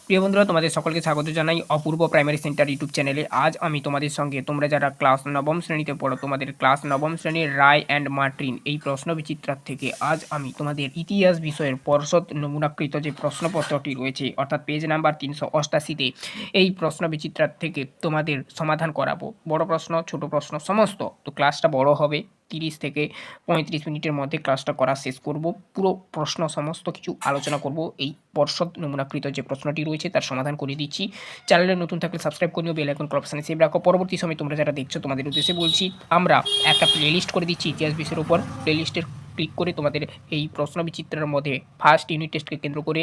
প্রিয় বন্ধুরা, তোমাদের সকলকে স্বাগত জানাই অপূর্ব প্রাইমারি সেন্টার ইউটিউব চ্যানেলে। আজ আমি তোমাদের সঙ্গে তোমরা যারা ক্লাস নবম শ্রেণীতে পড়ো, তোমাদের ক্লাস নবম শ্রেণীর রায় অ্যান্ড মার্টিন এই প্রশ্ন বিচিত্রার থেকে আজ আমি তোমাদের ইতিহাস বিষয়ের পর্ষদ নমুনাকৃত যে প্রশ্নপত্রটি রয়েছে, অর্থাৎ পেজ নাম্বার 388-তে এই প্রশ্ন বিচিত্রার থেকে তোমাদের সমাধান করাবো। বড় প্রশ্ন, ছোট প্রশ্ন সমস্ত। তো ক্লাসটা বড় হবে, 30 থেকে 35 মিনিটের মধ্যে ক্লাসটা করা শেষ করব। পুরো প্রশ্ন সমস্ত কিছু আলোচনা করব। এই পর্ষদ নমুনাকৃত যে প্রশ্নটি রয়েছে তার সমাধান করে দিচ্ছি। চ্যানেলে নতুন থাকলে সাবস্ক্রাইব করে নিও, বেল আইকন অপশানে সেভ রাখো। পরবর্তী সময় তোমরা যারা দেখছো তোমাদের উদ্দেশ্যে বলছি, আমরা একটা প্লেলিস্ট করে দিচ্ছি ইতিহাস বিষয়ের উপর। প্লেলিস্টের ক্লিক করে তোমাদের এই প্রশ্ন বিচিত্রের মধ্যে ফার্স্ট ইউনিট টেস্টকে কেন্দ্র করে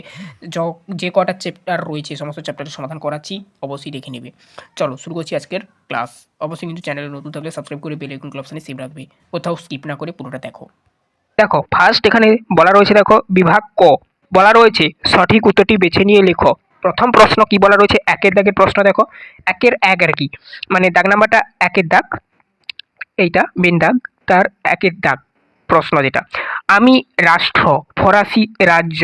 যে কটা চ্যাপ্টার রয়েছে সমস্ত চ্যাপ্টারের সমাধান করাচ্ছি, অবশ্যই দেখে নেবে। চলো শুরু করছি আজকের ক্লাস। অবশ্যই কিন্তু চ্যানেলে নতুন থাকলে সাবস্ক্রাইব করে বেল আইকন অপশানে সেভ রাখবে, কোথাও স্কিপ না করে পুরোটা দেখো। দেখো ফার্স্ট এখানে বলা রয়েছে, দেখো বিভাগ ক বলা রয়েছে সঠিক উত্তরটি বেছে নিয়ে লেখো। প্রথম প্রশ্ন কি বলা রয়েছে, একের দাগের প্রশ্ন। দেখো একের এক আর কি, মানে দাগ নাম্বারটা একের দাগ, এইটা মেন দাগ, তার একের দাগ প্রশ্ন যেটা, আমি রাষ্ট্র ফরাসি রাজ্য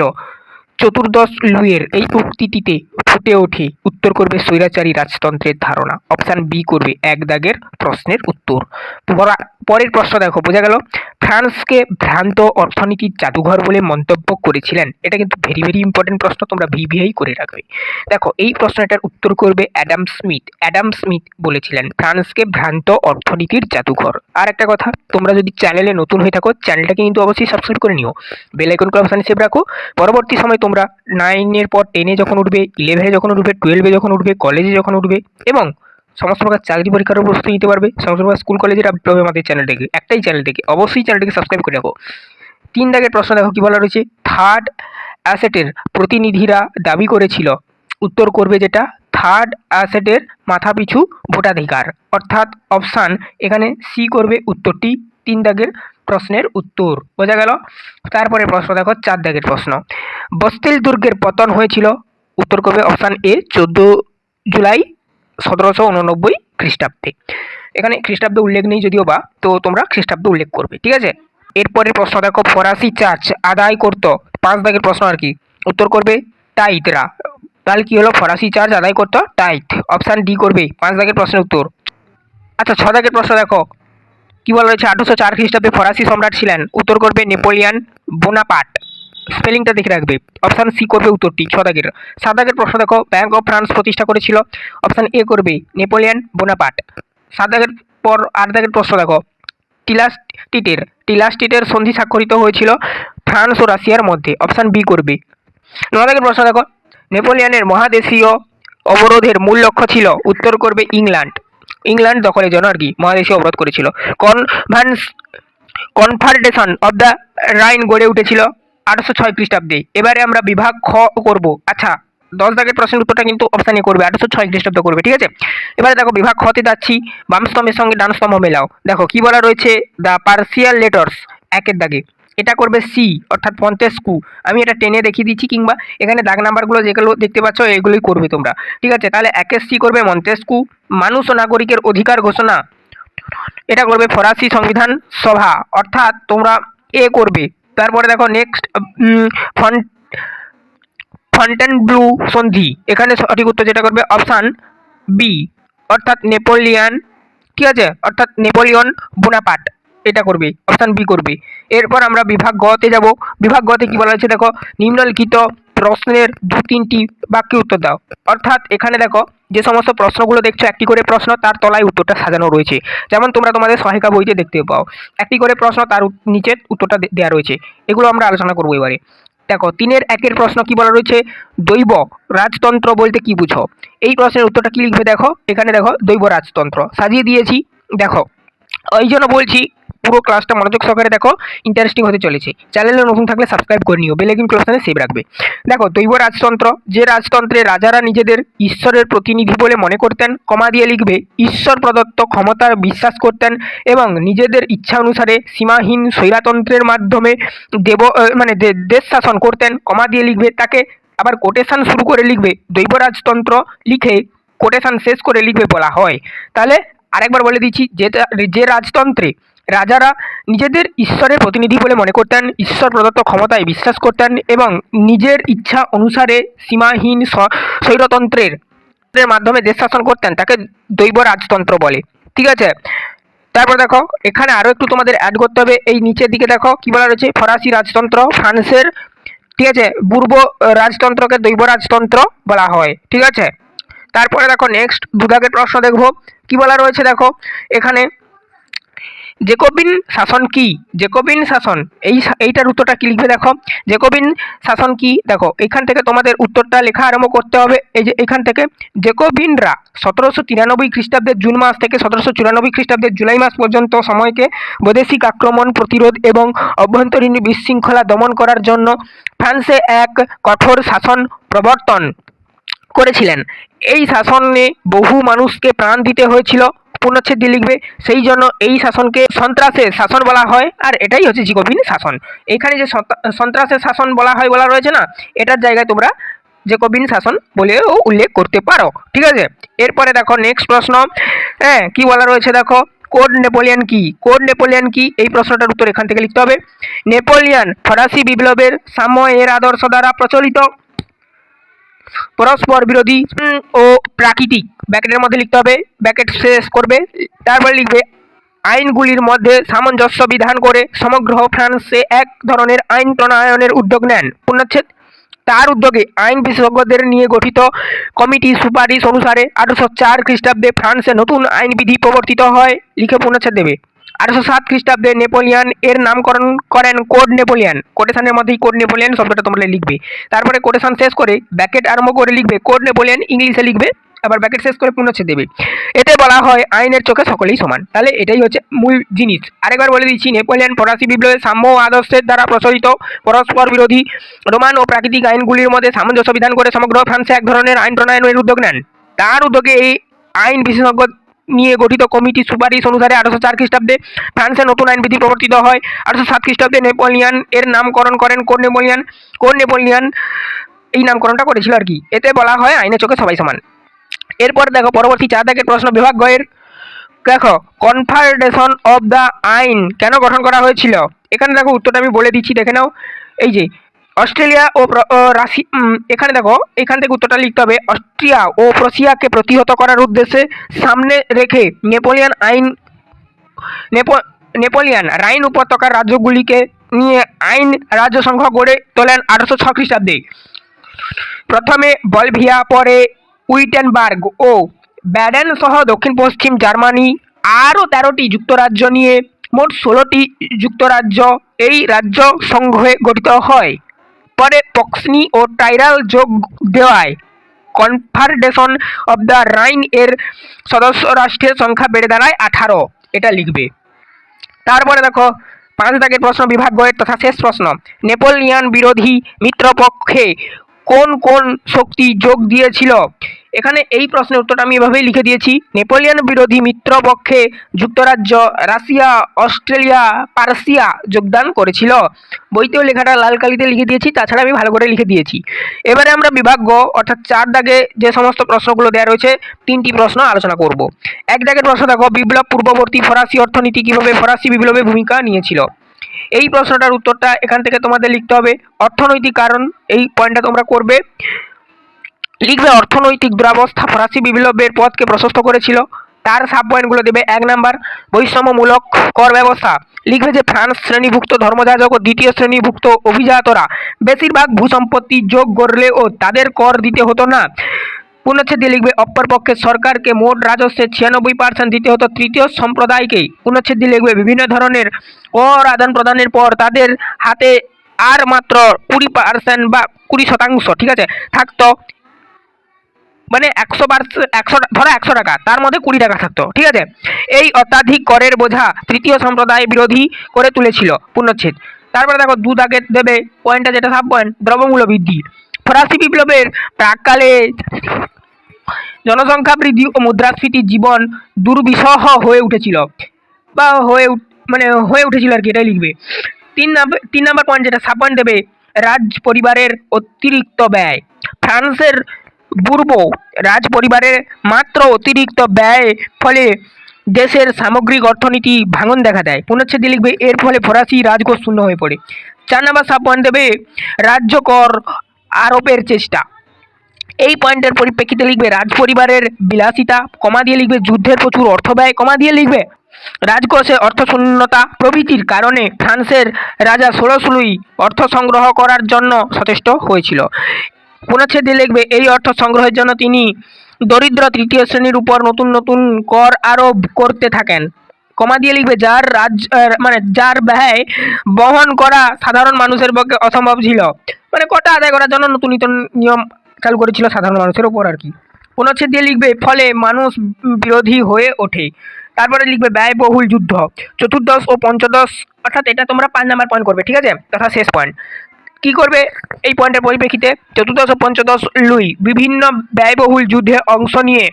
চতুর্দশ লুইয়ের এই উক্তিটিতে ফুটে ওঠে। উত্তর করবে স্বৈরাচারী রাজতন্ত্রের ধারণা। অপশান বি করবে এক দাগের প্রশ্নের উত্তর। পরের প্রশ্ন দেখো, বোঝা গেল ফ্রান্সকে ভ্রান্ত অর্থনীতির জাদুঘর বলে মন্তব্য করেছিলেন। এটা কিন্তু ভেরি ভেরি ইম্পর্টেন্ট প্রশ্ন, তোমরা ভিভিআই করে রাখবে। দেখো এই প্রশ্নটার উত্তর করবে অ্যাডাম স্মিথ। অ্যাডাম স্মিথ বলেছিলেন ফ্রান্সকে ভ্রান্ত অর্থনীতির জাদুঘর। আর একটা কথা, তোমরা যদি চ্যানেলে নতুন হয়ে থাকো চ্যানেলটাকে কিন্তু অবশ্যই সাবস্ক্রাইব করে নিও, বেল আইকন অপশানে সেভ রাখো। পরবর্তী সময় তোমরা 9-এর পর 10-এ যখন উঠবে, 11-এ যখন উঠবে, 12-এ যখন উঠবে, কলেজে যখন উঠবে এবং সমস্ত প্রকার চাকরি পরীক্ষারও প্রস্তুতি নিতে পারবে। সমস্ত প্রকার স্কুল কলেজের আপডেট পাবে আমাদের চ্যানেল থেকে, একটাই চ্যানেল থেকে। অবশ্যই চ্যানেলটিকে সাবস্ক্রাইব করে রাখো। 3 দাগের প্রশ্ন দেখো কি বলা রয়েছে, থার্ড অ্যাসেটের প্রতিনিধিরা দাবি করেছিল। উত্তর করবে যেটা থার্ড অ্যাসেটের মাথাপিছু ভোটাধিকার, অর্থাৎ অপশান এখানে সি করবে উত্তরটি 3 দাগের প্রশ্নের উত্তর। বোঝা গেল। তারপরে প্রশ্ন দেখো 4 দাগের প্রশ্ন, বস্তিল দুর্গের পতন হয়েছিল। উত্তর করবে অপশান এ 14 জুলাই 1789 খ্রিস্টাব্দে। এখানে খ্রিস্টাব্দ উল্লেখ নেই যদিও বা, তো তোমরা খ্রিস্টাব্দ উল্লেখ করবে, ঠিক আছে। এরপরে প্রশ্ন দেখো, ফরাসি চার্চ আদায় করত। 5 দাগের প্রশ্ন আর কি। উত্তর করবে টাইতরা। তাহলে কি হলো, ফরাসি চার্চ আদায় করত টাইথ। অপশান ডি করবে 5 দাগের প্রশ্নের উত্তর। আচ্ছা 6 দাগের প্রশ্ন দেখো কি বলা রয়েছে, 1804 খ্রিস্টাব্দে ফরাসি সম্রাট ছিলেন। উত্তর করবে নেপোলিয়ান বোনাপার্ট। স্পেলিংটা দেখে রাখবে। অপশান সি করবে উত্তরটি 6 দাগের। 7 দাগের প্রশ্ন দেখো, ব্যাংক অফ ফ্রান্স প্রতিষ্ঠা করেছিল। অপশান এ করবে নেপোলিয়ান বোনাপার্ট। 7 দাগের পর 8 দাগের প্রশ্ন দেখো, টিলাস্টিটের সন্ধি স্বাক্ষরিত হয়েছিল ফ্রান্স ও রাশিয়ার মধ্যে। অপশান বি করবে। 9 দাগের প্রশ্ন দেখো, নেপোলিয়ানের মহাদেশীয় অবরোধের মূল লক্ষ্য ছিল। উত্তর করবে ইংল্যান্ড। ইংল্যান্ড দখলের জন্য আর কি মহাদেশীয় অবরোধ করেছিল। কনফার্ডেশন অব দ্য রাইন গড়ে উঠেছিল 1806 খ্রিস্টাব্দে। এবারে আমরা বিভাগ খ করব। আচ্ছা 10 দাগের প্রশ্নের উত্তরটা কিন্তু অপশান এ করবে, 1806 খ্রিস্টাব্দ করবে, ঠিক আছে। এবারে দেখো বিভাগ খতে যাচ্ছি, বাম স্তম্ভের সঙ্গে ডান স্তম্ভ মেলাও। দেখো কি বলা রয়েছে, দ্য পার্সিয়াল লেটার্স একের দাগে। এটা করবে সি, অর্থাৎ ফন্টেস্কু। আমি এটা টেনে দেখিয়ে দিচ্ছি, কিংবা এখানে দাগ নাম্বারগুলো যেগুলো দেখতে পাচ্ছ এগুলোই করবে তোমরা, ঠিক আছে। তাহলে একের সি করবে মন্টেস্কু। মানুষ ও নাগরিকের অধিকার ঘোষণা, এটা করবে ফরাসি সংবিধান সভা, অর্থাৎ তোমরা এ করবে। তারপরে দেখো নেক্সট ফন্টেনব্লু সন্ধি, এখানে সঠিক উত্তর যেটা করবে অপশান বি, অর্থাৎ নেপোলিয়ান, ঠিক আছে, অর্থাৎ নেপোলিয়ন বোনাপার্ট, এটা করবে অপশান বি করবে। এরপর আমরা বিভাগ গতে যাব। বিভাগ গতে কি বলা হয়েছে দেখো, নিম্নলিখিত প্রশ্নের 2-3টি বাক্যে উত্তর দাও। অর্থাৎ এখানে দেখো যে সমস্ত প্রশ্নগুলো দেখছো একটি করে প্রশ্ন, তার তলায় উত্তরটা সাজানো রয়েছে। যেমন তোমরা তোমাদের সহায়িকা বইতে দেখতে পাও একটি করে প্রশ্ন, তার নিচে উত্তরটা দেওয়া রয়েছে। এগুলো আমরা আলোচনা করবো এবারে। দেখো 3-এর 1-এর প্রশ্ন কি বলা রয়েছে, দৈব রাজতন্ত্র বলতে কি বুঝো। এই প্রশ্নের উত্তরটা কি লিখবে দেখো, এখানে দেখো দৈব রাজতন্ত্র সাজিয়ে দিয়েছি। দেখো ওই জন্য বলছি পুরো ক্লাসটা মনোযোগ সহকারে দেখো, ইন্টারেস্টিং হতে চলেছে। চ্যানেলে নতুন থাকলে সাবস্ক্রাইব করে নিও, বেল আইকন অপশানে সেভ রাখবে। দেখো দৈব রাজতন্ত্র, যে রাজতন্ত্রে রাজারা নিজেদের ঈশ্বরের প্রতিনিধি বলে মনে করতেন, কমা দিয়ে লিখবে ঈশ্বর প্রদত্ত ক্ষমতার বিশ্বাস করতেন এবং নিজেদের ইচ্ছা অনুসারে সীমাহীন স্বৈরতন্ত্রের মাধ্যমে দেশ শাসন করতেন, কমা দিয়ে লিখবে। তাকে আবার কোটেশন শুরু করে লিখবে, দৈব রাজতন্ত্র লিখে কোটেশন শেষ করে লিখবে বলা হয়। তাহলে আরেকবার বলে দিচ্ছি, যে রাজতন্ত্রে রাজারা নিজেদের ঈশ্বরের প্রতিনিধি বলে মনে করতেন, ঈশ্বর প্রদত্ত ক্ষমতায় বিশ্বাস করতেন এবং নিজের ইচ্ছা অনুসারে সীমাহীন স্বৈরতন্ত্রের মাধ্যমে দেশ শাসন করতেন। তাকে দৈব রাজতন্ত্র বলে। ঠিক আছে, তারপর দেখো এখানে আরও একটু তোমাদের অ্যাড করতে হবে। এই নিচের দিকে দেখো কি বলা রয়েছে, ফরাসি রাজতন্ত্র ফ্রান্সের, ঠিক আছে, পূর্ব রাজতন্ত্রকে দৈব রাজতন্ত্র বলা হয়। ঠিক আছে, তারপরে দেখো নেক্সট দুদাগের প্রশ্ন দেখবো কি বলা রয়েছে। দেখো এখানে জেকোবিন শাসন কি? জেকোবিন শাসন, এইটার উত্তরটা কি লিখবে দেখো, জেকোবিন শাসন কি? দেখো এখান থেকে তোমাদের উত্তরটা লেখা আরম্ভ করতে হবে। এই যে এখান থেকে, জেকোবিনরা 1793 খ্রিস্টাব্দের জুন মাস থেকে 1794 খ্রিস্টাব্দের জুলাই মাস পর্যন্ত সময়কে বৈদেশিক আক্রমণ প্রতিরোধ এবং অভ্যন্তরীণ বিশৃঙ্খলা দমন করার জন্য ফ্রান্সে এক কঠোর শাসন প্রবর্তন করেছিলেন। এই শাসনে বহু মানুষকে প্রাণ দিতে হয়েছিল। পূর্ণচ্ছেদ দিয়ে লিখবে, সেই জন্য এই শাসনকে সন্ত্রাসের শাসন বলা হয়। আর এটাই হচ্ছে জেকোবিন শাসন। এখানে যে সন্ত্রাসের শাসন বলা হয় বলা রয়েছে না, এটার জায়গায় তোমরা জেকোবিন শাসন বলেও উল্লেখ করতে পারো। ঠিক আছে, এরপরে দেখো নেক্সট প্রশ্ন, হ্যাঁ কি বলা রয়েছে দেখো, কোড নেপোলিয়ান কি? কোড নেপোলিয়ান কি, এই প্রশ্নটার উত্তর এখান থেকে লিখতে হবে। নেপোলিয়ান ফরাসি বিপ্লবের সাম্য এর আদর্শ দ্বারা প্রচলিত পরস্পর বিরোধী ও প্রাকৃতিক, ব্র্যাকেটের মধ্যে লিখতে হবে, ব্র্যাকেট শেষ করবে, তারপরে লিখবে আইনগুলির মধ্যে সামঞ্জস্য বিধান করে সমগ্র ফ্রান্সে এক ধরনের আইন প্রণয়নের উদ্যোগ নেন। পূর্ণচ্ছেদ, তার উদ্যোগে আইন বিশেষজ্ঞদের নিয়ে গঠিত কমিটি সুপারিশ অনুসারে 1804 খ্রিস্টাব্দে ফ্রান্সে নতুন আইনবিধি প্রবর্তিত হয়। লিখে পূর্ণচ্ছেদ দেবে। 1807 খ্রিস্টাব্দে নেপোলিয়ান এর নামকরণ করেন কোড নেপোলিয়ান। কোটেশনের মধ্যেই কোড নেপোলিয়ান শব্দটা তোমরা লিখবে, তারপরে কোটেশন শেষ করে ব্র্যাকেট আরম্ভ করে লিখবে কোড নেপোলিয়ান, ইংলিশে লিখবে, আবার ব্র্যাকেট শেষ করে পূর্ণচ্ছেদ দেবে। এতে বলা হয় আইনের চোখে সকলেই সমান। তাহলে এটাই হচ্ছে মূল জিনিস। আরেকবার বলে দিচ্ছি, নেপোলিয়ান ফরাসি বিপ্লবের সাম্য আদর্শের দ্বারা প্রচলিত পরস্পর বিরোধী রোমান ও প্রাকৃতিক আইনগুলির মধ্যে সামঞ্জস্য বিধান করে সমগ্র ফ্রান্সে এক ধরনের আইন প্রণয়নের উদ্যোগ নেন। তার উদ্যোগে এই আইন বিশেষজ্ঞ নিয়ে গঠিত কমিটি সুপারিশ অনুসারে 1804 খ্রিস্টাব্দে ফ্রান্সে নতুন আইনবিধি প্রবর্তিত হয়। 1807 খ্রিস্টাব্দে নেপোলিয়ান এর নামকরণ করেন কোড নেপোলিয়ান। কোড নেপোলিয়ান এই নামকরণটা করেছিল আর কি। এতে বলা হয় আইনের চোখে সবাই সমান। এরপর দেখো পরবর্তী 4 দাগের প্রশ্ন, বিভাগ গয়ের দেখো, কনফেডারেশন অফ দ্য আইন কেন গঠন করা হয়েছিল? এখানে দেখো উত্তরটা আমি বলে দিচ্ছি, দেখে নাও। এই যে অস্ট্রেলিয়া ও এখানে দেখো এখান থেকে উত্তরটা লিখতে হবে, অস্ট্রিয়া ও প্রুশিয়াকে প্রতিহত করার উদ্দেশ্যে সামনে রেখে নেপোলিয়ান রাইন উপত্যকার রাজ্যগুলিকে নিয়ে আইন রাজ্য সংঘ গড়ে তোলেন 1806 খ্রিস্টাব্দে। প্রথমে বলভিয়া, পরে উইটেনবার্গ ও ব্যাডেন সহ দক্ষিণ পশ্চিম জার্মানি আরও 13টি যুক্তরাজ্য নিয়ে মোট 16টি যুক্তরাজ্য এই রাজ্য সংঘে গঠিত হয়। পরে পক্সনি ও টাইরাল যোগ দেওয়ায় কনফেডারেশন অব দ্য রাইন এর সদস্য রাষ্ট্রের সংখ্যা বেড়ে দাঁড়ায় 18। এটা লিখবে। তারপরে দেখো 5 দাগের প্রশ্ন, বিভাগ গয়ের তথা শেষ প্রশ্ন, নেপোলিয়ান বিরোধী মিত্রপক্ষে কোন কোন শক্তি যোগ দিয়েছিল? এখানে এই প্রশ্নের উত্তরটা আমি এভাবেই লিখে দিয়েছি, নেপোলিয়ান বিরোধী মিত্রপক্ষে যুক্তরাজ্য, রাশিয়া, অস্ট্রেলিয়া, পার্সিয়া যোগদান করেছিল। বইতেও লেখাটা লাল কালিতে লিখে দিয়েছি, তাছাড়া আমি ভালো করে লিখে দিয়েছি। এবারে আমরা বিভাগ গ অর্থাৎ 4 দাগে যে সমস্ত প্রশ্নগুলো দেওয়া রয়েছে 3টি প্রশ্ন আলোচনা করব। 1 দাগের প্রশ্ন দেখো, বিপ্লব পূর্ববর্তী ফরাসি অর্থনীতি কিভাবে ফরাসি বিপ্লবে ভূমিকা নিয়েছিল? এই প্রশ্নটার উত্তরটা এখান থেকে তোমাদের লিখতে হবে। অর্থনৈতিক কারণ, এই পয়েন্টটা তোমরা করবে, লিখবে অর্থনৈতিক দুরবস্থা ফরাসি বিপ্লবের পথকে প্রশস্ত করেছিল। তার সাব পয়েন্টগুলো দেবে। 1 নাম্বার, বৈষম্যমূলক কর ব্যবস্থা, লিখবে যে ফ্রান্স শ্রেণীভুক্ত ধর্মযাজক ও দ্বিতীয় শ্রেণীভুক্ত অভিজাতরা বেশিরভাগ ভূসম্পত্তি যোগ করলেও তাদের কর দিতে হতো না। পূর্ণচ্ছেদ দিয়ে লিখবে অপরপক্ষে সরকারকে মোট রাজস্বের 96% দিতে হতো তৃতীয় সম্প্রদায়কে। পূর্ণচ্ছেদ দিয়ে লিখবে বিভিন্ন ধরনের কর আদান প্রদানের পর তাদের হাতে আর মাত্র 20% বা 20%, ঠিক আছে, থাকতো। মানে 100%, ধরো 100 টাকা, তার মধ্যে 20 টাকা থাকতো। ঠিক আছে, এই অত্যাধিক করের বোঝা তৃতীয় সম্প্রদায় বিরোধী করে তুলেছিল। পূর্ণচ্ছেদ। তারপরে দেখো 2 দাগে দেবে পয়েন্টটা, যেটা সাব পয়েন্ট, দ্রব্যমূল্য বৃদ্ধি। ফরাসি বিপ্লবের প্রাককালে জনসংখ্যা বৃদ্ধি ও মুদ্রাস্ফীতি জীবন দুর্বিষহ হয়ে উঠেছিল, বা হয়ে উঠেছিল আর কি, এটাই লিখবে। 3 নাম্বার পয়েন্ট, যেটা সাব পয়েন্ট দেবে, রাজ পরিবারের অতিরিক্ত ব্যয়। ফ্রান্সের পূর্ব রাজ পরিবারের মাত্র অতিরিক্ত ব্যয় ফলে দেশের সামগ্রিক অর্থনীতি ভাঙন দেখা দেয়। পুনচ্ছেদে লিখবে এর ফলে ফরাসি রাজকোষ শূন্য হয়ে পড়ে। 4 নম্বর সাব পয়েন্ট দেবে রাজ্য কর আরোপের চেষ্টা। এই পয়েন্টের পরিপ্রেক্ষিতে লিখবে রাজ পরিবারের বিলাসিতা, কমা দিয়ে লিখবে যুদ্ধের প্রচুর অর্থ ব্যয়, কমা দিয়ে লিখবে রাজকোষে অর্থশূন্যতা প্রভৃতির কারণে ফ্রান্সের রাজা ষোড়শ লুই অর্থ সংগ্রহ করার জন্য সচেষ্ট হয়েছিল। পুনচ্ছেদে লিখবে এই অর্থ সংগ্রহের জন্য তিনি দরিদ্র তৃতীয় শ্রেণীর উপর নতুন নতুন কর আরোপ করতে থাকেন। কমা দিয়ে লিখবে যার ব্যয় বহন করা সাধারণ মানুষের পক্ষে অসম্ভব ছিল, মানে কটা আদায় করার জন্য নতুন নতুন নিয়ম চালু করেছিল সাধারণ মানুষের ওপর আর কি। পুনচ্ছেদ দিয়ে লিখবে ফলে মানুষ বিরোধী হয়ে ওঠে। তারপরে লিখবে ব্যয়বহুল যুদ্ধ। চতুর্দশ ও পঞ্চদশ, অর্থাৎ এটা তোমরা 5 নাম্বার পয়েন্ট করবে, ঠিক আছে, তথা শেষ পয়েন্ট। কি করবে এই পয়েন্টের পরিপ্রেক্ষিতে? চতুর্দশ ও পঞ্চদশ লুই বিভিন্ন ব্যয়বহুল যুদ্ধে অংশ নিয়ে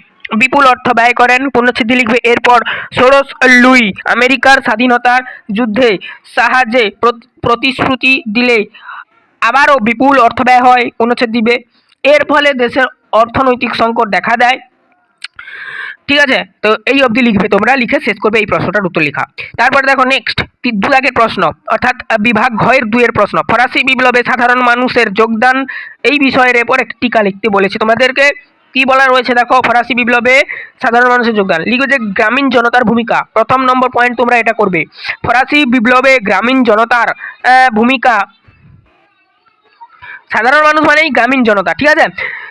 বিপুল অর্থ ব্যয় করেন। পুনচ্ছেদে লিখবে এরপর ষোড়শ লুই আমেরিকার স্বাধীনতার যুদ্ধে সাহায্যে প্রতিশ্রুতি দিলে আবারও বিপুল অর্থ ব্যয় হয়। পুনচ্ছেদ দিবে এর ফলে দেশের অর্থনৈতিক সংকট দেখা দেয়। ঠিক আছে, তো এই অবধি লিখবে, তোমরা লিখে শেষ করবে এই প্রশ্নটার উত্তর লেখা। তারপরে দেখো নেক্সট 2 দাগের প্রশ্ন, অর্থাৎ বিভাগ ঘয়ের 2 এর প্রশ্ন। ফরাসি বিপ্লবে সাধারণ মানুষের যোগদান এই বিষয়ের উপর একটি টিকা লিখতে বলেছে তোমাদেরকে। কি বলা রয়েছে দেখো, ফরাসি বিপ্লবে সাধারণ মানুষের যোগদান লিখবে যে গ্রামীণ জনতার ভূমিকা। প্রথম নম্বর পয়েন্ট তোমরা এটা করবে, ফরাসি বিপ্লবে গ্রামীণ জনতার ভূমিকা। সাধারণ মানুষ মানেই গ্রামীণ জনতা, ঠিক আছে।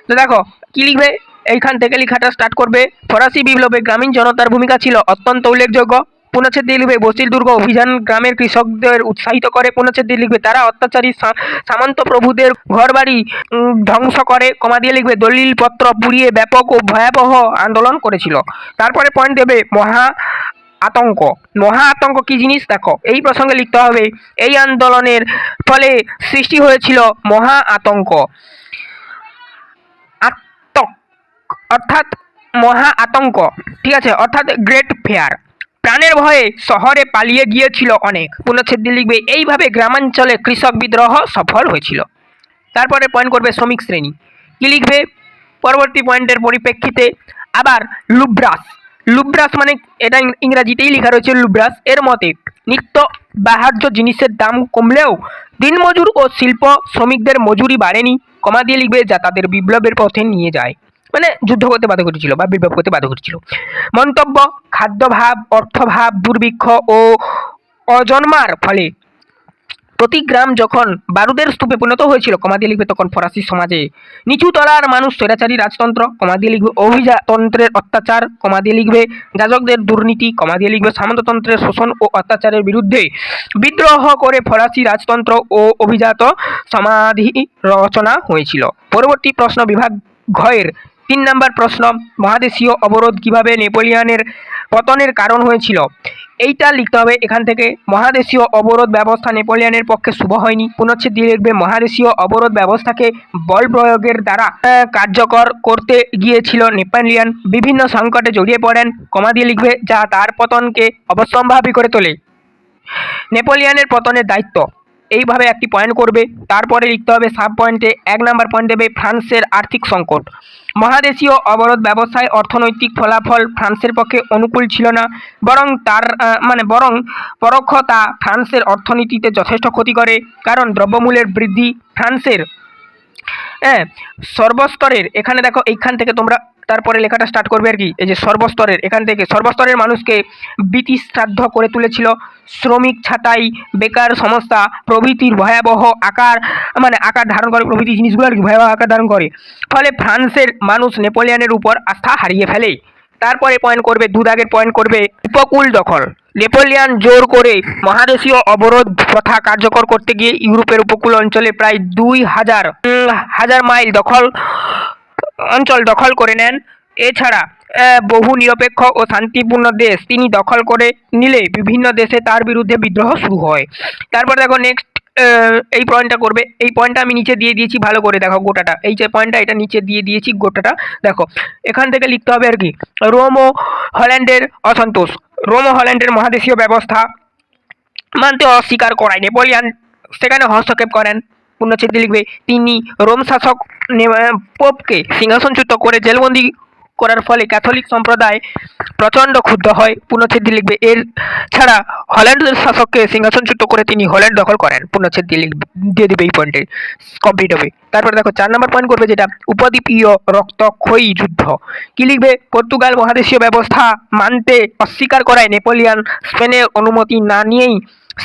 তো দেখো কি লিখবে, এইখান থেকে লেখাটা স্টার্ট করবে। ফরাসি বিপ্লবে গ্রামীণ জনতার ভূমিকা ছিল অত্যন্ত উল্লেখযোগ্য। পুনচ্ছেদ দিয়ে লিখবে বস্তির দুর্গ অভিযান গ্রামের কৃষকদের উৎসাহিত করে। পুনচ্ছেদ দিয়ে লিখবে তারা অত্যাচারী সামন্ত প্রভুদের ঘরবাড়ি ধ্বংস করে। কমা দিয়ে লিখবে দলিলপত্র পুড়িয়ে ব্যাপক ও ভয়াবহ আন্দোলন করেছিল। তারপরে পয়েন্ট দেবে আতঙ্ক। মহা আতঙ্ক কি জিনিস দেখো, এই প্রসঙ্গে লিখতে হবে এই আন্দোলনের ফলে সৃষ্টি হয়েছিল মহা আতঙ্ক। অর্থাৎ মহা আতঙ্ক, ঠিক আছে, অর্থাৎ গ্রেট ফেয়ার। প্রাণের ভয়ে শহরে পালিয়ে গিয়েছিল অনেক। পুনচ্ছেদ দিয়ে লিখবে এইভাবে গ্রামাঞ্চলে কৃষক বিদ্রোহ সফল হয়েছিল। তারপরে পয়েন্ট করবে শ্রমিক শ্রেণী। কি লিখবে পরবর্তী পয়েন্টের পরিপ্রেক্ষিতে আবার লুব্রাস। লুব্রাস মানে এটা ইংরাজিতেই লেখা রয়েছে লুব্রাস। এর মতে নিত্য বাহার্য জিনিসের দাম কমলেও দিনমজুর ও শিল্প শ্রমিকদের মজুরি বাড়েনি। কমা দিয়ে লিখবে যা তাদের বিপ্লবের পথে নিয়ে যায়, মানে যুদ্ধ করতে বাধ্য করেছিল বা বিপ্লব করতে বাধ্য করেছিল। মন্তব্য খাদ্যভাব, অর্থভাব, দুর্ভিক্ষ ও অজন্মার ফলে প্রতি গ্রাম যখন বারুদের স্তূপে পরিণত হয়েছিল। কমা দিয়ে লিখবে তখন ফরাসি সমাজে নিচু তলার মানুষ স্বৈরাচারী রাজতন্ত্র। কমা দিয়ে লিখবে অভিজাতন্ত্রের অত্যাচার। কমা দিয়ে লিখবে যাজকদের দুর্নীতি। কমা দিয়ে লিখবে সামন্ততন্ত্রের শোষণ ও অত্যাচারের বিরুদ্ধে বিদ্রোহ করে ফরাসি রাজতন্ত্র ও অভিজাত সমাধি রচনা হয়েছিল। পরবর্তী প্রশ্ন বিভাগ ঘয়ের 3 নম্বর প্রশ্ন, মহাদেশীয় অবরোধ কিভাবে নেপোলিয়নের পতনের কারণ হয়েছিল। এইটা লিখতে হবে এখান থেকে। মহাদেশীয় অবরোধ ব্যবস্থা নেপোলিয়নের পক্ষে শুভ হয়নি। পুনচ্ছেদ দিয়ে লিখবে মহাদেশীয় অবরোধ ব্যবস্থাকে বল প্রয়োগের দ্বারা কার্যকর করতে গিয়েছিল নেপোলিয়ন বিভিন্ন সংকটে জড়িয়ে পড়েন। কমা দিয়ে লিখবে যা তার পতনকে অবশ্যম্ভাবী করে তোলে। নেপোলিয়নের পতনের দায়িত্ব এইভাবে একটি পয়েন্ট করবে। তারপরে লিখতে হবে সাব পয়েন্টে 1 নম্বর পয়েন্ট দেবে ফ্রান্সের আর্থিক সংকট। মহাদেশীয় অবরোধ ব্যবস্থায় অর্থনৈতিক ফলাফল ফ্রান্সের পক্ষে অনুকূল ছিল না, বরং পরোক্ষ তা ফ্রান্সের অর্থনীতিতে যথেষ্ট ক্ষতি করে। কারণ দ্রব্যমূল্যের বৃদ্ধি ফ্রান্সের সর্বস্তরের, এখানে দেখো এইখান থেকে তোমরা তারপরে লেখাটা স্টার্ট করবে আর কি। এই যে সর্বস্তরের, এখান থেকে সর্বস্তরের মানুষকে ভীতিশ্রাদ্ধ করে তুলেছিল। শ্রমিক ছাঁটাই, বেকার সমস্যা প্রভৃতির ভয়াবহ আকার ধারণ করে, প্রভৃতি জিনিসগুলো আর কি ভয়াবহ আকার ধারণ করে। ফলে ফ্রান্সের মানুষ নেপোলিয়নের উপর আস্থা হারিয়ে ফেলে। তারপরে পয়েন্ট করবে 2 দাগের পয়েন্ট করবে উপকূল দখল। নেপোলিয়ন জোর করে মহাদেশীয় অবরোধ প্রথা কার্যকর করতে গিয়ে ইউরোপের উপকূল অঞ্চলে প্রায় 2000 মাইল অঞ্চল দখল করে নেন। এছাড়া বহু নিরপেক্ষ ও শান্তিপূর্ণ দেশ তিনি দখল করে নিলে বিভিন্ন দেশে তার বিরুদ্ধে বিদ্রোহ শুরু হয়। তারপর দেখো নেক্সট এই পয়েন্টটা করবে। এই পয়েন্টটা আমি নিচে দিয়ে দিয়েছি, ভালো করে দেখো গোটাটা। এই যে পয়েন্টটা এটা নিচে দিয়ে দিয়েছি গোটাটা দেখো। এখান থেকে লিখতে হবে আর কি রোম ও হল্যান্ডের অসন্তোষ। রোম ও হল্যান্ডের মহাদেশীয় ব্যবস্থা মানতে অস্বীকার করায় নেপোলিয়ন সেখানে হস্তক্ষেপ করেন। পুনচ্ছেদে লিখবে তিনি রোম শাসক পোপকে সিংহাসনচ্যুত করে জেলবন্দি করার ফলে ক্যাথলিক সম্প্রদায় প্রচণ্ড ক্ষুব্ধ হয়। পূর্ণচ্ছেদ দিয়ে লিখবে এর ছাড়া হল্যান্ডের শাসককে সিংহাসনচ্যুত করে তিনি হল্যান্ড দখল করেন। পূর্ণচ্ছেদ দিয়ে দিবে এই পয়েন্টে, কমপ্লিট হবে। তারপরে দেখো 4 নম্বর পয়েন্ট করবে যেটা উপদ্বীপীয় রক্তক্ষয়ী যুদ্ধ। কি লিখবে? পর্তুগাল মহাদেশীয় ব্যবস্থা মানতে অস্বীকার করায় নেপোলিয়ন স্পেনের অনুমতি না নিয়েই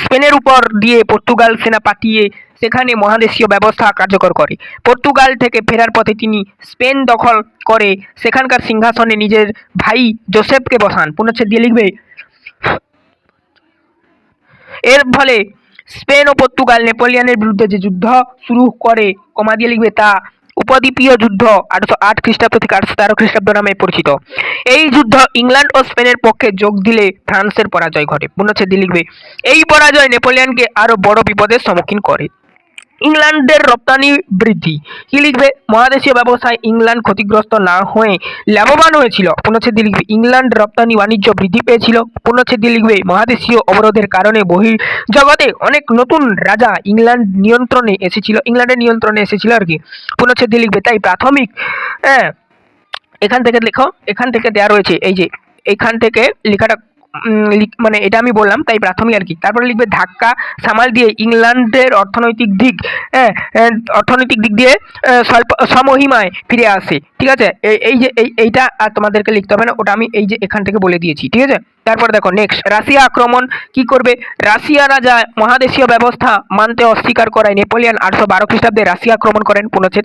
স্পেনের উপর দিয়ে পর্তুগাল সেনা পাঠিয়ে সেখানে মহাদেশীয় ব্যবস্থা কার্যকর করে। পর্তুগাল থেকে ফেরার পথে তিনি স্পেন দখল করে সেখানকার সিংহাসনে নিজের ভাই জোসেফকে বসান। পূর্ণচ্ছেদ দিয়ে লিখবে এর ফলে স্পেন ও পর্তুগাল নেপোলিয়নের বিরুদ্ধে যে যুদ্ধ শুরু করে কমা দিয়ে লিখবে তা উপদ্বীপীয় যুদ্ধ 808 খ্রিস্টাব্দ থেকে 813 খ্রিস্টাব্দ নামে পরিচিত। এই যুদ্ধ ইংল্যান্ড ও স্পেনের পক্ষে যোগ দিলে ফ্রান্সের পরাজয় ঘটে। পূর্ণচ্ছেদ দিয়ে লিখবে এই পরাজয় নেপোলিয়নকে আরো বড় বিপদের সম্মুখীন করে। ইংল্যান্ডের রপ্তানি বৃদ্ধি। কি লিখবে? মহাদেশীয় ব্যবসায় ইংল্যান্ড ক্ষতিগ্রস্ত না হয়ে লাভবান হয়েছিল। পূর্ণচ্ছেদ দিয়ে লিখবে ইংল্যান্ড রপ্তানি বাণিজ্য বৃদ্ধি পেয়েছিল। পূর্ণচ্ছেদ দিয়ে লিখবে মহাদেশীয় অবরোধের কারণে বহির্জগতে অনেক নতুন রাজা ইংল্যান্ডের নিয়ন্ত্রণে এসেছিল আর কি। পূর্ণচ্ছেদ দিয়ে লিখবে তাই প্রাথমিক এখান থেকে লেখো, এখান থেকে দেওয়া রয়েছে, এই যে এখান থেকে লেখাটা মানে এটা আমি বললাম তাই প্রাথমিক আর কি। তারপরে লিখবে ধাক্কা সামাল দিয়ে ইংল্যান্ডের অর্থনৈতিক দিক দিয়ে সমহিমায় ফিরে আসে। ঠিক আছে, এই যে এইটা আর তোমাদেরকে লিখতে হবে না, ওটা আমি এই যে এখান থেকে বলে দিয়েছি। ঠিক আছে, তারপর দেখো নেক্সট রাশিয়া আক্রমণ। কি করবে? রাশিয়া রাজা মহাদেশীয় ব্যবস্থা মানতে অস্বীকার করায় নেপোলিয়ন 812 খ্রিস্টাব্দে রাশিয়া আক্রমণ করেন। পূর্ণচ্ছেদ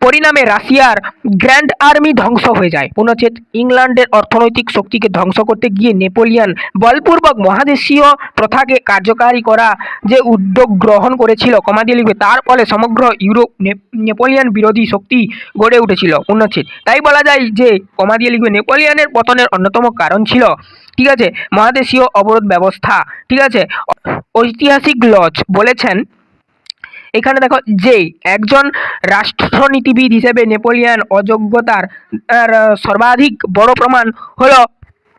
পরিণামে রাশিয়ার গ্র্যান্ড আর্মি ধ্বংস হয়ে যায়। পূর্ণচ্ছেদ ইংল্যান্ডের অর্থনৈতিক শক্তিকে ধ্বংস করতে গিয়ে নেপোলিয়ন বলপূর্বক মহাদেশীয় প্রথাকে কার্যকারী করা যে উদ্যোগ গ্রহণ করেছিল কমা দিয়ে লিখবে তার ফলে সমগ্র ইউরোপ নেপোলিয়ন বিরোধী শক্তি গড়ে উঠেছিল। পূর্ণচ্ছেদ তাই বলা যায় যে কমা দিয়ে লিখবে নেপোলিয়নের পতনের অন্যতম কারণ ছিল, ঠিক আছে, মহাদেশীয় অবরোধ ব্যবস্থা। ঠিক আছে, ঐতিহাসিক লজ বলেছেন এখানে দেখো যে একজন রাষ্ট্রনীতিবিদ হিসেবে নেপোলিয়ন অযোগ্যতার সর্বাধিক বড় প্রমাণ হলো,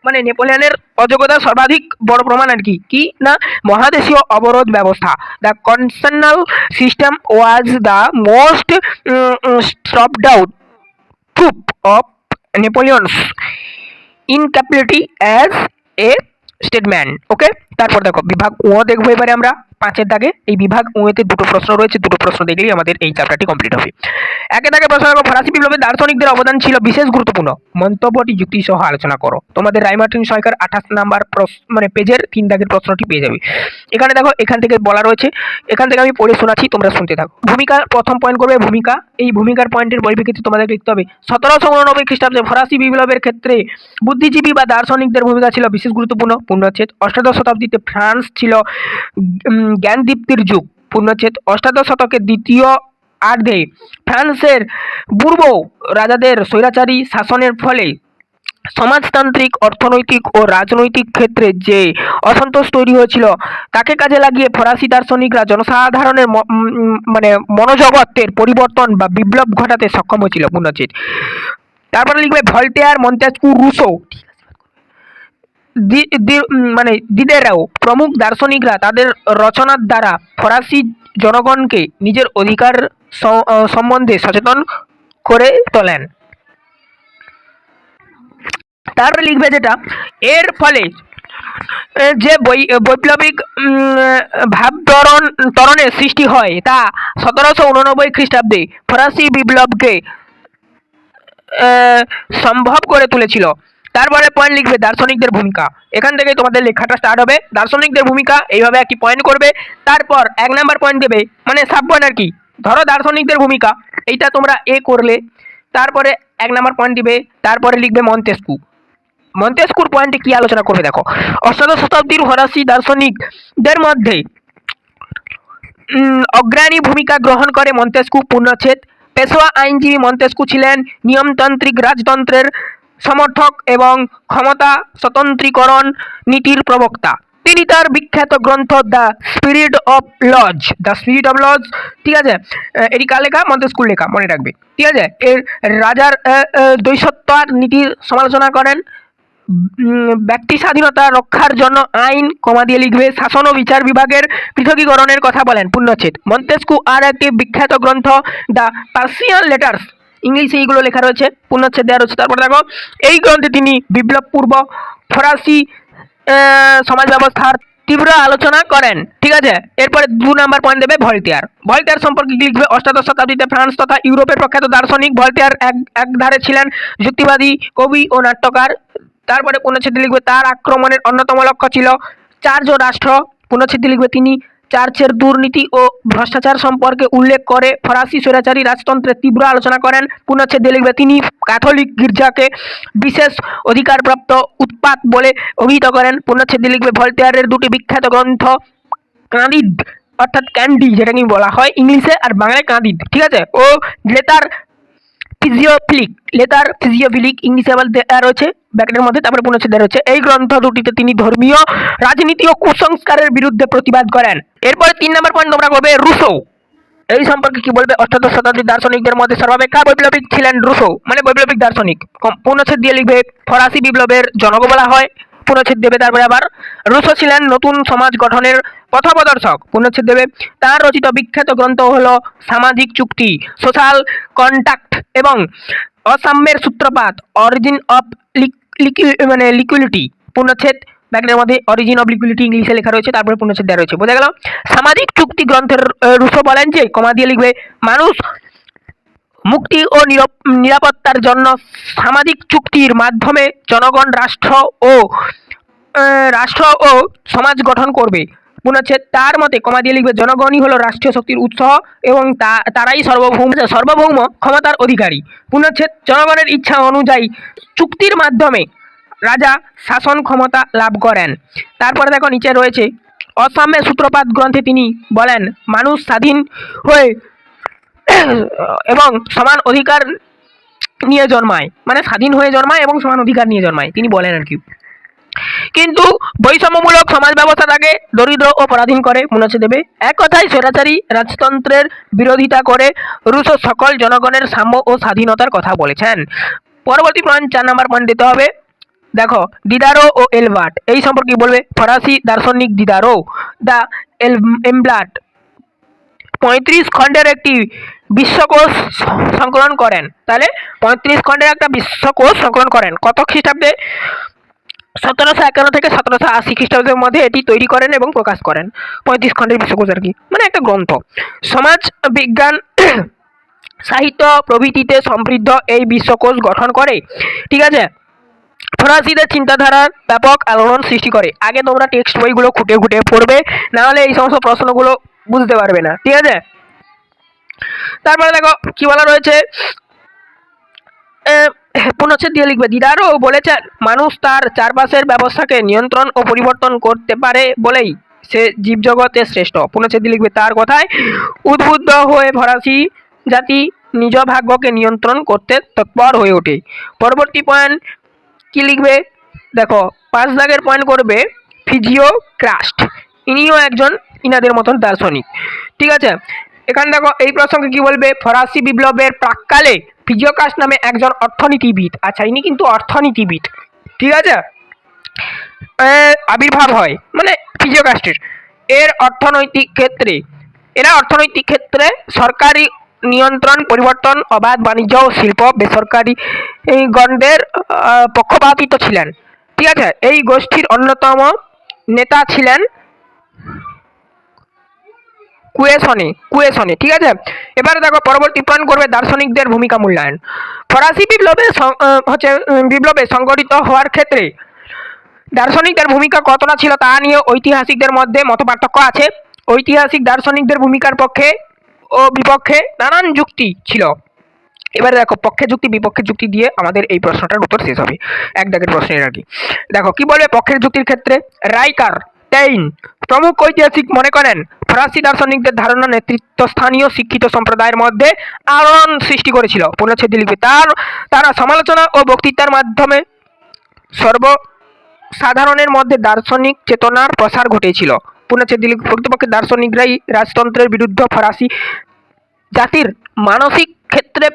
মানে নেপোলিয়নের অযোগ্যতার সর্বাধিক বড় প্রমাণ আর কি না মহাদেশীয় অবরোধ ব্যবস্থা। The constitutional system was the most stopped out proof of Napoleon's incapability as a statesman. Okay, তারপর দেখো বিভাগ ও দেখবো এবারে আমরা 5-এর দাগে। এই বিভাগ ওতে দুটো প্রশ্ন রয়েছে, দুটো প্রশ্ন দেখলেই আমাদের এই চ্যাপ্টারটি কমপ্লিট হবে। 1-এর দাগে প্রশ্ন দেখো ফরাসি বিপ্লবে দার্শনিকদের অবদান ছিল বিশেষ গুরুত্বপূর্ণ, মন্তব্যটি যুক্তি সহ আলোচনা করো। তোমাদের রায়-মার্টিন সরকার 28 নাম্বার মানে পেজের 3 দাগের প্রশ্নটি পেয়ে যাবে। এখানে দেখো এখান থেকে বলা রয়েছে, এখান থেকে আমি পড়ে শোনাচ্ছি, তোমরা শুনতে থাকো। ভূমিকা, প্রথম পয়েন্ট করবে ভূমিকা। এই ভূমিকার পয়েন্টের পরিপ্রেক্ষিতে তোমাদের লিখতে হবে 1789 খ্রিস্টাব্দে ফরাসি বিপ্লবের ক্ষেত্রে বুদ্ধিজীবী বা দার্শনিকদের ভূমিকা ছিল বিশেষ গুরুত্বপূর্ণ। পূর্ণচ্ছেদ অষ্টাদশ শতাব্দীতে ফ্রান্স ছিল জ্ঞানদীপ্তির যুগ। পূর্ণচ্ছেদ অষ্টাদশ শতকের দ্বিতীয় আর্ধে ফ্রান্সের পূর্ব রাজাদের স্বৈরাচারী শাসনের ফলে সমাজতান্ত্রিক, অর্থনৈতিক ও রাজনৈতিক ক্ষেত্রে যে অসন্তোষ তৈরি হয়েছিল তাকে কাজে লাগিয়ে ফরাসি দার্শনিকরা জনসাধারণের মানে মনোজগতের পরিবর্তন বা বিপ্লব ঘটাতে সক্ষম হয়েছিল। পূর্ণচ্ছেদ তারপরে লিখবে ভলতেয়ার, মন্তেস্কু, রুসো, মানে দিদেরাও প্রমুখ দার্শনিকরা তাদের রচনার দ্বারা ফরাসি জনগণকে নিজের অধিকার সম্বন্ধে সচেতন করে তোলেন। তারপরে লিখবে যেটা এর ফলে যে বৈপ্লবিক ভাবতরণের সৃষ্টি হয় তা 1789 খ্রিস্টাব্দে ফরাসি বিপ্লবকে সম্ভব করে তুলেছিল। তারপরে পয়েন্ট লিখবে দার্শনিকদের ভূমিকা। এখান থেকে তোমাদের লেখাটা স্টার্ট হবে। দার্শনিকদের ভূমিকা এইভাবে একটি পয়েন্ট করবে, তারপর 1 নাম্বার পয়েন্ট দেবে, মানে সাব পয়েন্ট আর কি। ধরো দার্শনিকদের ভূমিকা, এইটা তোমরা এ করলে, তারপরে 1 নাম্বার পয়েন্ট দিবে, তারপরে লিখবে মন্তেস্কুর পয়েন্টে কি আলোচনা করবে দেখো। অষ্টাদশ শতাব্দীর ফরাসি দার্শনিকদের মধ্যে অগ্রণী ভূমিকা গ্রহণ করে মন্তেস্কু। পূর্ণচ্ছেদ পেশোয়া আইনজীবী মন্তেস্কু ছিলেন নিয়মতান্ত্রিক রাজতন্ত্রের সমর্থক এবং ক্ষমতা স্বতন্ত্রীকরণ নীতির প্রবক্তা। তিনি তার বিখ্যাত গ্রন্থ দ্য স্পিরিট অফ লজ, ঠিক আছে, এটি কার লেখা? মন্তেস্কুর লেখা, মনে রাখবে। ঠিক আছে, এর রাজার দ্বৈষত্বার নীতির সমালোচনা করেন। ব্যক্তি স্বাধীনতা রক্ষার জন্য আইন কমা দিয়ে লিখবে শাসন ও বিচার বিভাগের পৃথকীকরণের কথা বলেন। পূর্ণচ্ছেদ মন্তেস্কু আর একটি বিখ্যাত গ্রন্থ দ্য পার্সিয়ান লেটার্স ইংলিশে এইগুলো লেখা রয়েছে, পূর্ণচ্ছেদ দেওয়া রয়েছে। তারপরে দেখো এই গ্রন্থে তিনি বিপ্লব পূর্ব ফরাসি সমাজ ব্যবস্থার তীব্র আলোচনা করেন। ঠিক আছে, এরপরে 2 নম্বর পয়েন্ট দেবে ভলতেয়ার। ভলতেয়ার সম্পর্কে কি লিখবে? অষ্টাদশ শতাব্দীতে ফ্রান্স তথা ইউরোপের প্রখ্যাত দার্শনিক ভলতেয়ার একধারে ছিলেন যুক্তিবাদী কবি ও নাট্যকার। তারপরে পূর্ণচ্ছেদে লিখবে তার আক্রমণের অন্যতম লক্ষ্য ছিল চার্চ রাষ্ট্র। পূর্ণচ্ছেদে লিখবে তিনি চার্চের দুর্নীতি ও ভ্রষ্টাচার সম্পর্কে উল্লেখ করে ফরাসি স্বৈরাচারী রাজতন্ত্রের তীব্র আলোচনা করেন। পূর্ণচ্ছেদে লিখবে তিনি ক্যাথলিক গির্জাকে বিশেষ অধিকারপ্রাপ্ত উৎপাত বলে অভিহিত করেন। পূর্ণচ্ছেদে লিখবে ভলতেয়ারের দুটি বিখ্যাত গ্রন্থ কাঁদিদ অর্থাৎ ক্যান্ডি যেটাকে বলা হয় ইংলিশে, আর বাংলায় কাঁদিদ, ঠিক আছে, ও লেতার ফিজিওফিলিক ইংলিশে আবার দেওয়া রয়েছে ব্র্যাকেটের মধ্যে। তারপরে পূর্ণচ্ছেদ দেওয়া রয়েছে এই গ্রন্থ দুটিতে তিনি ধর্মীয় রাজনীতি ও কুসংস্কারের বিরুদ্ধে প্রতিবাদ করেন। এরপরে 3 নম্বর পয়েন্ট তোমরা করবে রুসো। এই সম্পর্কে কি বলবে? অষ্টাদশ শতাব্দীর দার্শনিকদের মধ্যে সর্বাপেক্ষা বৈপ্লবিক ছিলেন রুসো, মানে বৈপ্লবিক দার্শনিক। পূর্ণচ্ছেদ দিয়ে লিখবে ফরাসি বিপ্লবের জনক বলা হয়। পূর্ণচ্ছেদ দেবে তারপরে আবার রুসো ছিলেন নতুন সমাজ গঠনের পথপ্রদর্শক। পূর্ণচ্ছেদ দেবে তার রচিত বিখ্যাত গ্রন্থ হলো সামাজিক চুক্তি, সোশ্যাল কন্ট্রাক্ট এবং অসাম্যের সূত্রপাত, অরিজিন অফ লিকুইডিটি। পূর্ণচ্ছেদ ব্যাকেটের মধ্যে অরিজিন অফ লিকুইডিটি ইংলিশে লেখা রয়েছে, তারপরে পূর্ণচ্ছেদ দেওয়া রয়েছে। বোঝা গেল? সামাজিক চুক্তি গ্রন্থের রুসো বলেন যে কমা দিয়ে লিখবে মানুষ মুক্তি ও নিরাপত্তার জন্য সামাজিক চুক্তির মাধ্যমে জনগণ রাষ্ট্র ও সমাজ গঠন করবে। পূর্ণচ্ছেদ তার মতে কমা দিয়ে লিখবে জনগণই হলো রাষ্ট্রীয় শক্তির উৎস এবং তারাই সার্বভৌম ক্ষমতার অধিকারী। পূর্ণচ্ছেদ জনগণের ইচ্ছা অনুযায়ী চুক্তির মাধ্যমে রাজা শাসন ক্ষমতা লাভ করেন। তারপরে দেখো নিচে রয়েছে অসাম্যের সূত্রপাত গ্রন্থে তিনি বলেন মানুষ স্বাধীন হয়ে এবং সমান অধিকার নিয়ে জন্মায়, মানে স্বাধীন হয়ে জন্মায় এবং সমান অধিকার নিয়ে জন্মায়, তিনি বলেন আর কি। কিন্তু বৈষম্যমূলক সমাজ ব্যবস্থা তাকে দরিদ্র ও পরাধীন করে। পূর্ণচ্ছেদ দেবে এক কথায় স্বৈরাচারী রাজতন্ত্রের বিরোধিতা করে রুশো সকল জনগণের সাম্য ও স্বাধীনতার কথা বলেছেন। পরবর্তী পয়েন্ট 4 নম্বর পয়েন্ট দিতে হবে। দেখো দিদারো ও এলবার্ট এই সম্পর্কে বলবে ফরাসি দার্শনিক দিদারো দ্য এমব্লাট 35 খণ্ডের একটি বিশ্বকোষ সংকলন করেন। তাহলে 35 খণ্ডের একটা বিশ্বকোষ সংকলন করেন কত খ্রিস্টাব্দে? 1751 থেকে 1780 খ্রিস্টাব্দের মধ্যে এটি তৈরি করেন এবং প্রকাশ করেন। 35 খণ্ডের বিশ্বকোষ আর কি, মানে একটা গ্রন্থ। সমাজ বিজ্ঞান সাহিত্য প্রভৃতিতে সমৃদ্ধ এই বিশ্বকোষ গঠন করে। ঠিক আছে, ফরাসিদের চিন্তাধারার ব্যাপক আলোড়ন সৃষ্টি করে। আগে তোমরা টেক্সট বইগুলো খুঁটে খুঁটে পড়বে, না হলে এই সমস্ত প্রশ্নগুলো বুঝতে পারবে না। ঠিক আছে, তারপরে দেখো কি বলা রয়েছে, পূর্ণচ্ছেদ দিয়ে লিখবে দিদারো বলেছেন মানুষ তার চারপাশের ব্যবস্থাকে নিয়ন্ত্রণ ও পরিবর্তন করতে পারে বলেই সে জীবজগতে শ্রেষ্ঠ। পূর্ণচ্ছেদ দিয়ে লিখবে তার কথায় উদ্বুদ্ধ হয়ে ফরাসি জাতি নিজ ভাগ্যকে নিয়ন্ত্রণ করতে তৎপর হয়ে ওঠে। পরবর্তী পয়েন্ট কি লিখবে? দেখো 5 দাগের পয়েন্ট করবে ফিজিওক্রাস্ট, ইনিও একজন ইনাদের মতন দার্শনিক। ঠিক আছে, এখানে দেখো এই প্রসঙ্গে কি বলবে, ফরাসি বিপ্লবের প্রাককালে ফিজিওক্রাস্ট নামে একজন অর্থনীতিবিদ, আচ্ছা ইনি কিন্তু অর্থনীতিবিদ, ঠিক আছে, আবির্ভাব হয় মানে ফিজিওক্রাস্টের। এরা অর্থনৈতিক ক্ষেত্রে সরকারি নিয়ন্ত্রণ পরিবর্তন, অবাধ বাণিজ্য ও শিল্প বেসরকারি গণদের পক্ষপাতিত ছিলেন। ঠিক আছে, এই গোষ্ঠীর অন্যতম নেতা ছিলেন কুয়েসনে। ঠিক আছে, এবারে দেখো পরবর্তী পয়েন্ট করবে দার্শনিকদের ভূমিকা মূল্যায়ন। ফরাসি বিপ্লবে সংগঠিত হওয়ার ক্ষেত্রে দার্শনিকদের ভূমিকা কতটা ছিল তা নিয়ে ঐতিহাসিকদের মধ্যে মতপার্থক্য আছে। ঐতিহাসিক দার্শনিকদের ভূমিকার পক্ষে ও বিপক্ষে নানান যুক্তি ছিল। এবারে দেখো পক্ষে যুক্তি বিপক্ষে যুক্তি দিয়ে আমাদের এই প্রশ্নটার উত্তর শেষ হবে, 1 দাগের প্রশ্নের আর কি। দেখো কি বলবে পক্ষের যুক্তির ক্ষেত্রে, রাইকার টেইন প্রমুখ ঐতিহাসিক মনে করেন ফরাসি দার্শনিকদের ধারণা নেতৃত্ব স্থানীয় শিক্ষিত সম্প্রদায়ের মধ্যে আলোড়ন সৃষ্টি করেছিল। পূর্ণচ্ছেদ লিখবে তারা সমালোচনা ও বক্তৃতার মাধ্যমে সর্বসাধারণের মধ্যে দার্শনিক চেতনার প্রসার ঘটেছিল। পূর্ণচ্ছেদ লিখবে প্রকৃতপক্ষে দার্শনিকরাই রাজতন্ত্রের বিরুদ্ধে ফরাসি জাতির মানসিক ক্ষেত্রে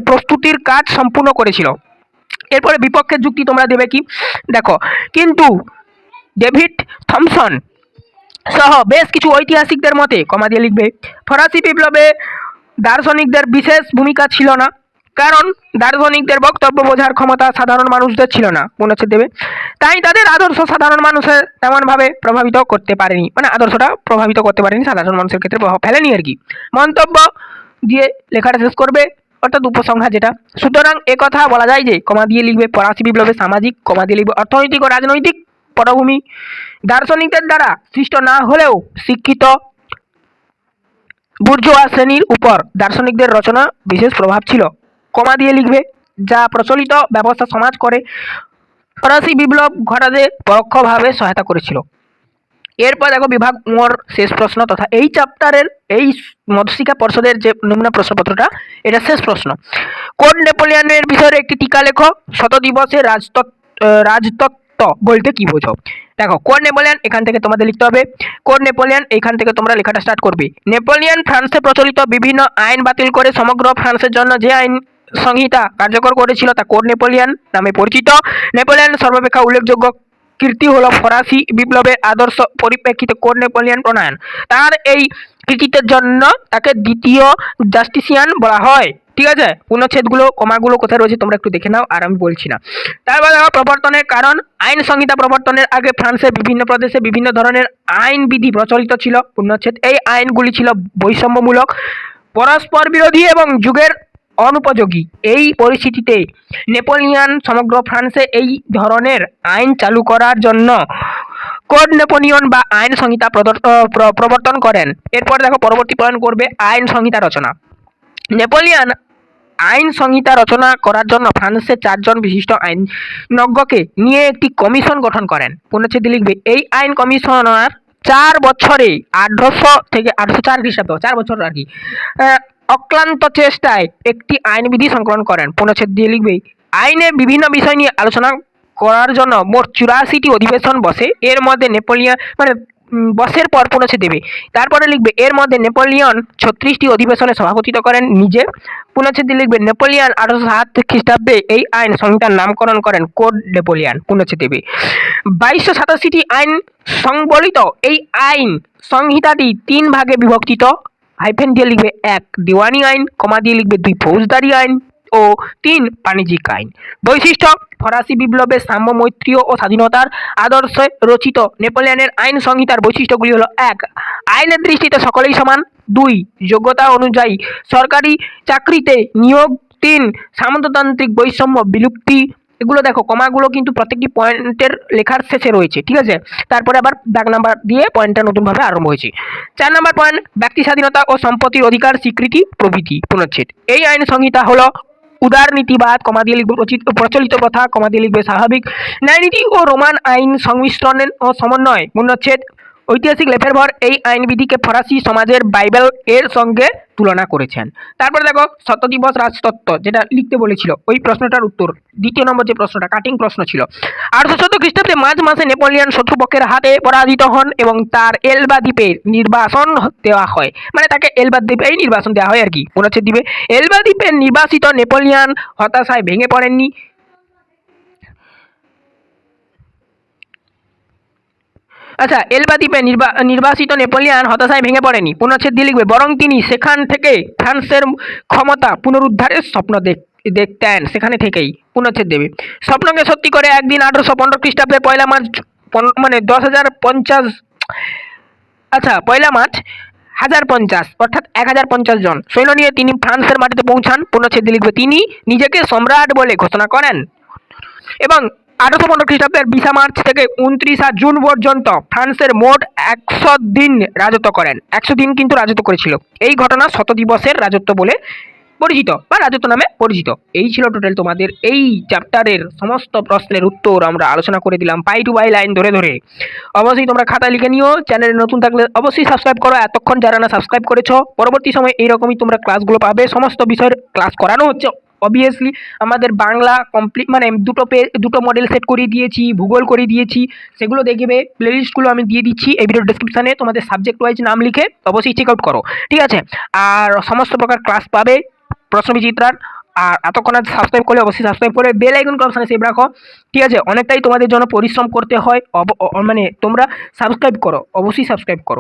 প্রস্তুতির কাজ সম্পূর্ণ করেছিল। এরপরে বিপক্ষের যুক্তি তোমরা দেবে কি? দেখো কিন্তু ডেভিড থমসন সহ বেশ কিছু ঐতিহাসিকদের মতে কমা দিয়ে লিখবে ফরাসি বিপ্লবে দার্শনিকদের বিশেষ ভূমিকা ছিল না, কারণ দার্শনিকদের বক্তব্য বোঝার ক্ষমতা সাধারণ মানুষদের ছিল না, মনে হচ্ছে দেবে। তাই তাদের আদর্শ সাধারণ মানুষের তেমনভাবে প্রভাবিত করতে পারেনি, মানে আদর্শটা প্রভাবিত করতে পারেনি, সাধারণ মানুষের ক্ষেত্রে প্রভাব ফেলেনি আর কি। মন্তব্য দিয়ে লেখাটা শেষ করবে, অর্থাৎ উপসংহার যেটা। সুতরাং একথা বলা যায় যে, কমা দিয়ে লিখবে ফরাসি বিপ্লবে সামাজিক, কমা দিয়ে লিখবে অর্থনৈতিক ও রাজনৈতিক পটভূমি দার্শনিকদের দ্বারা সৃষ্ট না হলেও শিক্ষিত বুর্জোয়া শ্রেণীর উপর দার্শনিকদের রচনা বিশেষ প্রভাব ছিল, কমা দিয়ে লিখবে, যা প্রচলিত ব্যবস্থা সমাজ করে ফরাসি বিপ্লব ঘটাতে পরোক্ষভাবে সহায়তা করেছিল। এরপর দেখো বিভাগ ওর শেষ প্রশ্ন তথা এই চ্যাপ্টারের এই মধ্যশিক্ষা পর্ষদের যে নমুনা প্রশ্নপত্রটা, এটা শেষ প্রশ্ন। কোড নেপোলিয়নের বিষয়ে একটি টিকা লেখো, শত দিবসের রাজতত্ত্ব বলতে কি বোঝো। দেখো কোড নেপোলিয়ন এখান থেকে তোমাদের লিখতে হবে, কোড নেপোলিয়ন এখান থেকে তোমরা লেখাটা স্টার্ট করবে। নেপোলিয়ন ফ্রান্সে প্রচলিত বিভিন্ন আইন বাতিল করে সমগ্র ফ্রান্সের জন্য যে আইন সংহিতা কার্যকর করেছিল তা কোড নেপোলিয়ন নামে পরিচিত। নেপোলিয়ন সর্বাপেক্ষা উল্লেখযোগ্য কীর্তি হলো ফরাসি বিপ্লবের আদর্শ পরিপ্রেক্ষিতে কোড নেপোলিয়ন প্রণয়ন। তার এই কৃতিত্বের জন্য তাকে দ্বিতীয় জাস্টিসিয়ান বলা হয়। ঠিক আছে, পূর্ণচ্ছেদগুলো কমাগুলো কোথায় রয়েছে তোমরা একটু দেখে নাও, আর আমি বলছি না। তারপর দেখো প্রবর্তনের কারণ। আইন সংহিতা প্রবর্তনের আগে ফ্রান্সের বিভিন্ন প্রদেশে বিভিন্ন ধরনের আইন বিধি প্রচলিত ছিল, পূর্ণচ্ছেদ। এই আইনগুলি ছিল বৈষম্যমূলক, পরস্পর বিরোধী এবং যুগের অনুপযোগী। এই পরিস্থিতিতে নেপোলিয়ন সমগ্র ফ্রান্সে এই ধরনের আইন চালু করার জন্য কোড নেপোলিয়ন বা আইন সংহিতা প্রবর্তন করেন। এরপর দেখো পরবর্তী পয়েন্ট করবে আইন সংহিতা রচনা। নেপোলিয়ন আইন সংহিতা রচনা করার জন্য ফ্রান্সের 4 জন বিশিষ্ট আইনজ্ঞকে নিয়ে একটি কমিশন গঠন করেন, পূর্ণচ্ছেদ লিখবে। এই আইন কমিশনার 4 বছরে 1800 থেকে 1804 খ্রিস্টাব্দ 4 বছর আর কি অক্লান্ত চেষ্টায় একটি আইনবিধি সংকলন করেন, পূর্ণচ্ছেদ দিয়ে লিখবে। আইনে বিভিন্ন বিষয় নিয়ে আলোচনা করার জন্য মোট 84টি অধিবেশন বসে। এর মধ্যে নেপোলিয়ন মানে বসের পর পূর্ণচ্ছেদ দেবে, তারপরে লিখবে এর মধ্যে নেপোলিয়ন 36টি অধিবেশনে সভাপতিত্ব করেন নিজে, পূর্ণচ্ছেদ দিয়ে লিখবে। নেপোলিয়ন 1807 খ্রিস্টাব্দে এই আইন সংহিতার নামকরণ করেন কোড নেপোলিয়ন, পূর্ণচ্ছেদ দেবে। 2287টি আইন সংবলিত এই আইন সংহিতাটি 3 ভাগে বিভক্তিত, হাইফেন দিয়ে লিখবে 1 দেওয়ানি আইন, কমা দিয়ে লিখবে 2 ফৌজদারি আইন ও 3 বাণিজ্যিক আইন। বৈশিষ্ট্য। ফরাসি বিপ্লবের সাম্য, মৈত্রী ও স্বাধীনতার আদর্শে রচিত নেপোলিয়নের আইন সংহিতার বৈশিষ্ট্যগুলি হলো: 1 আইনের দৃষ্টিতে সকলেই সমান, 2 যোগ্যতা অনুযায়ী সরকারি চাকরিতে নিয়োগ, 3 সামন্ততান্ত্রিক বৈষম্য বিলুপ্তি। এগুলো দেখো কমাগুলো কিন্তু প্রত্যেকটি পয়েন্টের লেখার শেষে রয়েছে, ঠিক আছে। তারপরে আবার দাগ নাম্বার দিয়ে পয়েন্টটা নতুনভাবে আরম্ভ হয়েছে। 4 নম্বর পয়েন্ট ব্যক্তি স্বাধীনতা ও সম্পত্তির অধিকার স্বীকৃতি প্রভৃতি, পূর্ণচ্ছেদ। এই আইন সংহিতা হলো উদারনীতিবাদ, কমা দিয়ে লিখবে প্রচলিত প্রথা, কমা দিয়ে লিখবে স্বাভাবিক ন্যায়নীতি ও রোমান আইন সংমিশ্রণের ও সমন্বয়, পূর্ণচ্ছেদ। ঐতিহাসিক লেফেরভর এই আইনবিধিকে ফরাসি সমাজের বাইবেল এর সঙ্গে তুলনা করেছেন। তারপরে দেখো শতদিবস রাজতত্ত্ব, যেটা লিখতে বলেছিল ওই প্রশ্নটার উত্তর, দ্বিতীয় নম্বর যে প্রশ্নটা কাটিং প্রশ্ন ছিল। 1814 খ্রিস্টাব্দে মার্চ মাসে নেপোলিয়ন শত্রুপক্ষের হাতে পরাজিত হন এবং তার এলবা দ্বীপে নির্বাসন দেওয়া হয়, মানে তাকে এলবা দ্বীপেই নির্বাসন দেওয়া হয় আর কি, পূর্ণচ্ছেদ দিবে। এলবা দ্বীপের নির্বাসিত নেপোলিয়ন হতাশায় ভেঙে পড়েননি। আচ্ছা, এলবা দ্বীপে নির্বাসিত নেপোলিয়ন হতাশায় ভেঙে পড়েনি, পূর্ণচ্ছেদ দিয়ে লিখবে, বরং তিনি সেখান থেকে ফ্রান্সের ক্ষমতা পুনরুদ্ধারের স্বপ্ন দেখতেন, সেখানে থেকেই, পূর্ণচ্ছেদ দেবে। স্বপ্নকে সত্যি করে একদিন 1815 খ্রিস্টাব্দের 1 মার্চ মানে 10,050 আচ্ছা 1 মার্চ 1050 অর্থাৎ 1050 জন সৈন্য নিয়ে তিনি ফ্রান্সের মাটিতে পৌঁছান, পূর্ণচ্ছেদ দিয়ে লিখবে। তিনি নিজেকে সম্রাট বলে ঘোষণা করেন এবং 1815 খ্রিস্টাব্দের 20 মার্চ থেকে 29 জুন পর্যন্ত ফ্রান্সের মোট 100 দিন রাজত্ব করেন। 100 দিন কিন্তু রাজত্ব করেছিল। এই ঘটনা শতদিবসের রাজত্ব বলে পরিচিত বা রাজত্ব নামে পরিচিত। এই ছিল টোটাল তোমাদের এই চ্যাপ্টারের সমস্ত প্রশ্নের উত্তর আমরা আলোচনা করে দিলাম পাই টু পাই লাইন ধরে ধরে। অবশ্যই তোমরা খাতায় লিখে নিও, চ্যানেলে নতুন থাকলে অবশ্যই সাবস্ক্রাইব করো, এতক্ষণ যারা না সাবস্ক্রাইব করেছো। পরবর্তী সময় এইরকমই তোমরা ক্লাসগুলো পাবে, সমস্ত বিষয়ের ক্লাস করানো হচ্ছে। অবভিয়াসলি আমাদের বাংলা কমপ্লিট মানে দুটো মডেল সেট করিয়ে দিয়েছি, ভূগোল করিয়ে দিয়েছি, সেগুলো দেখবে। প্লেলিস্টগুলো আমি দিয়ে দিচ্ছি এই ভিডিও ডেসক্রিপশানে, তোমাদের সাবজেক্ট ওয়াইজ নাম লিখে অবশ্যই চেক আউট করো, ঠিক আছে। আর সমস্ত প্রকার ক্লাস পাবে প্রশ্নবিচিত্রার। আর এতক্ষণ সাবস্ক্রাইব করলে অবশ্যই সাবস্ক্রাইব করে বেল আইকন অপশানে সেভ রাখো, ঠিক আছে। অনেকটাই তোমাদের জন্য পরিশ্রম করতে হয়, মানে তোমরা সাবস্ক্রাইব করো, অবশ্যই সাবস্ক্রাইব করো।